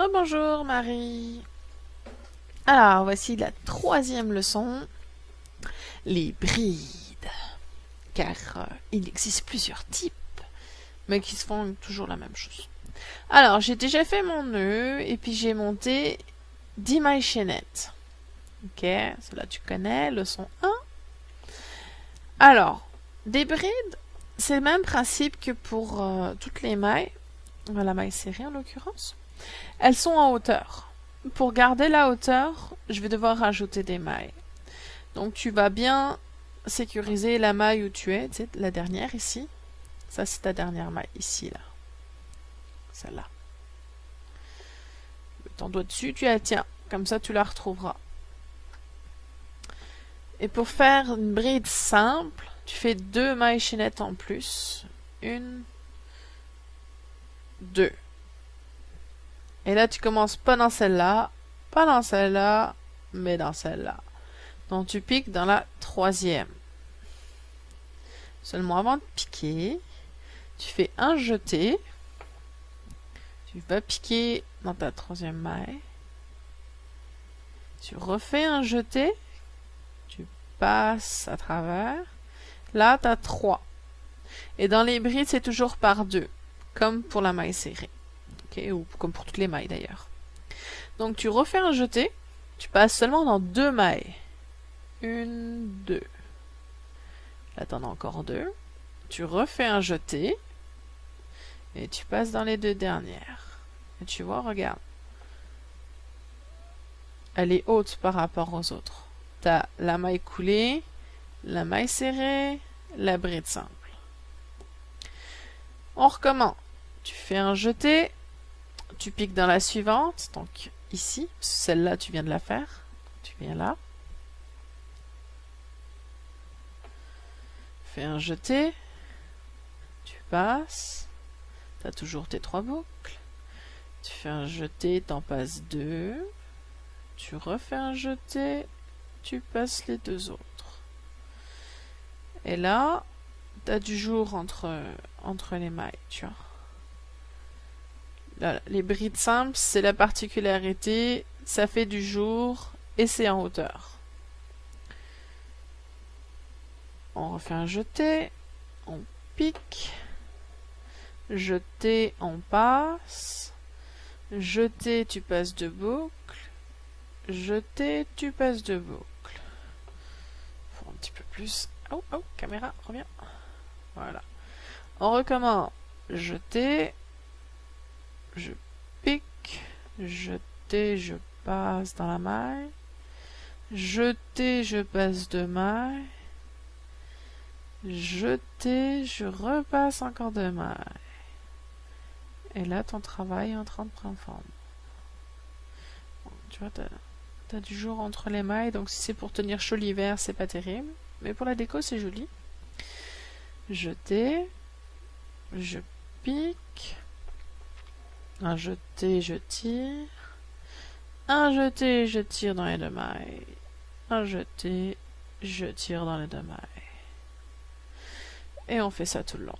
Rebonjour Marie. Alors, voici la troisième leçon, les brides. Car il existe plusieurs types, mais qui se font toujours la même chose. Alors, j'ai déjà fait mon nœud, et puis j'ai monté 10 mailles chaînettes. Ok, cela tu connais, leçon 1. Alors, des brides, c'est le même principe que pour toutes les mailles, la maille serrée en l'occurrence. Elles sont en hauteur. Pour garder la hauteur, je vais devoir rajouter des mailles. Donc tu vas bien sécuriser la maille où tu es, la dernière ici. Ça c'est ta dernière maille ici, là. Celle-là. Ton doigt dessus, tu la tiens. Comme ça tu la retrouveras. Et pour faire une bride simple, tu fais 2 mailles chaînettes en plus. 1, 2. Et là, tu commences pas dans celle-là, mais dans celle-là. Donc, tu piques dans la troisième. Seulement avant de piquer, tu fais un jeté. Tu vas piquer dans ta troisième maille. Tu refais un jeté. Tu passes à travers. Là, tu as 3. Et dans les brides, c'est toujours par 2, comme pour la maille serrée. Okay, ou comme pour toutes les mailles d'ailleurs. Donc tu refais un jeté, tu passes seulement dans 2 mailles. 1, 2. Là t'en as encore 2. Tu refais un jeté et tu passes dans les 2 dernières. Et tu vois, regarde. Elle est haute par rapport aux autres. Tu as la maille coulée, la maille serrée, la bride simple. On recommence. Tu fais un jeté. Tu piques dans la suivante, donc ici, celle-là tu viens de la faire, tu viens là, fais un jeté, tu passes, tu as toujours tes 3 boucles, tu fais un jeté, t'en passes 2, tu refais un jeté, tu passes les 2 autres. Et là, tu as du jour entre les mailles, tu vois. Là, les brides simples, c'est la particularité, ça fait du jour et c'est en hauteur. On refait un jeté, on pique, jeté, on passe, jeté, tu passes 2 boucles, jeté, tu passes 2 boucles. Faut un petit peu plus. Oh, oh, caméra, reviens. Voilà. On recommence. Jeté, je pique, jeté, je passe dans la maille, jeté, je passe 2 mailles, jeté, je repasse encore 2 mailles. Et là, ton travail est en train de prendre forme. Bon, tu vois, t'as du jour entre les mailles, donc si c'est pour tenir chaud l'hiver, c'est pas terrible. Mais pour la déco, c'est joli. Jeté, je pique, un jeté, je tire. Un jeté, je tire dans les 2 mailles. Un jeté, je tire dans les 2 mailles. Et on fait ça tout le long.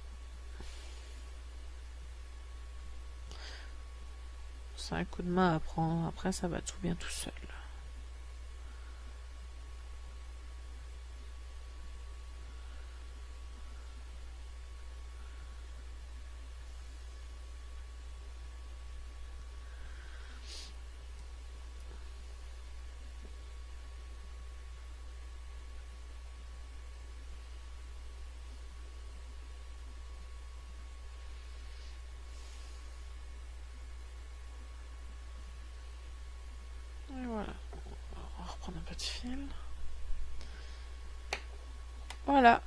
C'est un coup de main à prendre. Après, ça va tout bien tout seul. Et voilà. On va reprendre un petit fil. Voilà.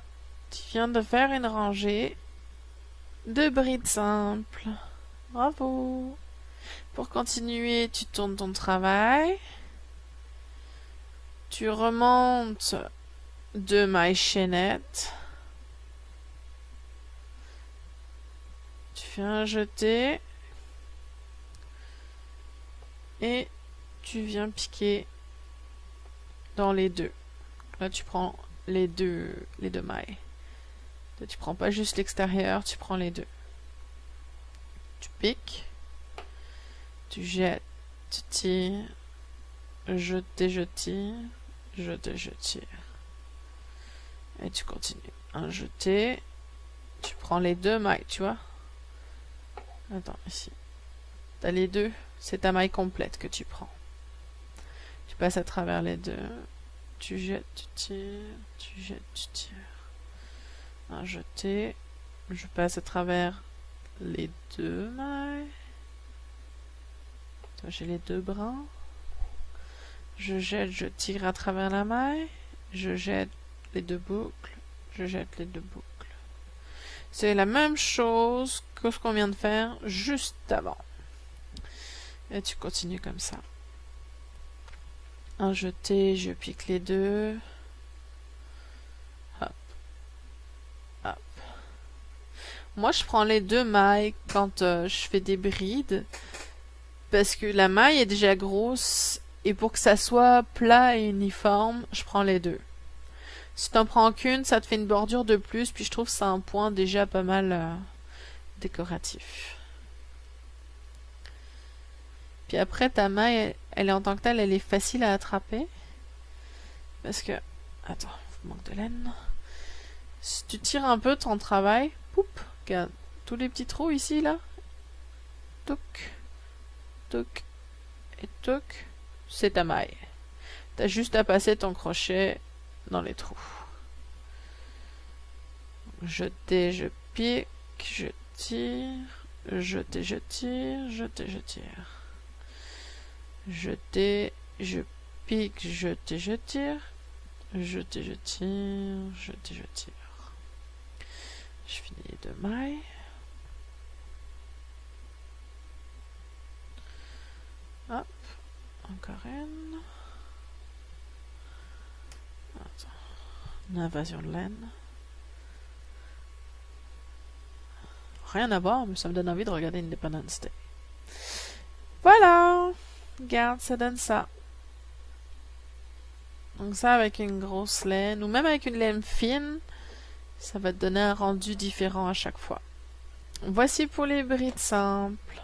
Tu viens de faire une rangée de brides simples. Bravo. Pour continuer, tu tournes ton travail. Tu remontes 2 mailles chaînettes. Tu fais un jeté. Et tu viens piquer dans les 2. Là, tu prends les deux mailles. Là, tu prends pas juste l'extérieur, tu prends les 2. Tu piques. Tu jettes tu tires, jeter, je tire, jeter, je tire. Et tu continues. Un jeté, tu prends les deux mailles, tu vois. Attends, ici. T'as les deux, c'est ta maille complète que tu prends. Tu passes à travers les deux. Tu jettes, tu tires, tu jettes, tu tires. Un jeté, je passe à travers les deux mailles. J'ai les deux brins. Je jette, je tire à travers la maille. Je jette les deux boucles. Je jette les deux boucles. C'est la même chose que ce qu'on vient de faire juste avant. Et tu continues comme ça. Un jeté, je pique les deux. Hop. Hop. Moi, je prends les deux mailles quand je fais des brides. Parce que la maille est déjà grosse. Et pour que ça soit plat et uniforme, je prends les deux. Si t'en prends qu'une, ça te fait une bordure de plus. Puis je trouve que c'est un point déjà pas mal décoratif. Puis après, ta maille, elle est en tant que telle, elle est facile à attraper. Parce que... Attends, il manque de laine. Si tu tires un peu ton travail, poup, regarde, tous les petits trous ici, là. Toc, toc, et toc, c'est ta maille. T'as juste à passer ton crochet dans les trous. Jeter, je pique, je tire, jeter, je tire, jeter, je tire. Jeter, je pique, jeter, je tire, jeter, je tire, jeter, je tire. Je finis les deux mailles. Hop, encore une. Attends. Une invasion de laine. Rien à voir, mais ça me donne envie de regarder Independence Day. Voilà! Regarde, ça donne ça. Donc ça avec une grosse laine, ou même avec une laine fine, ça va te donner un rendu différent à chaque fois. Voici pour les brides simples.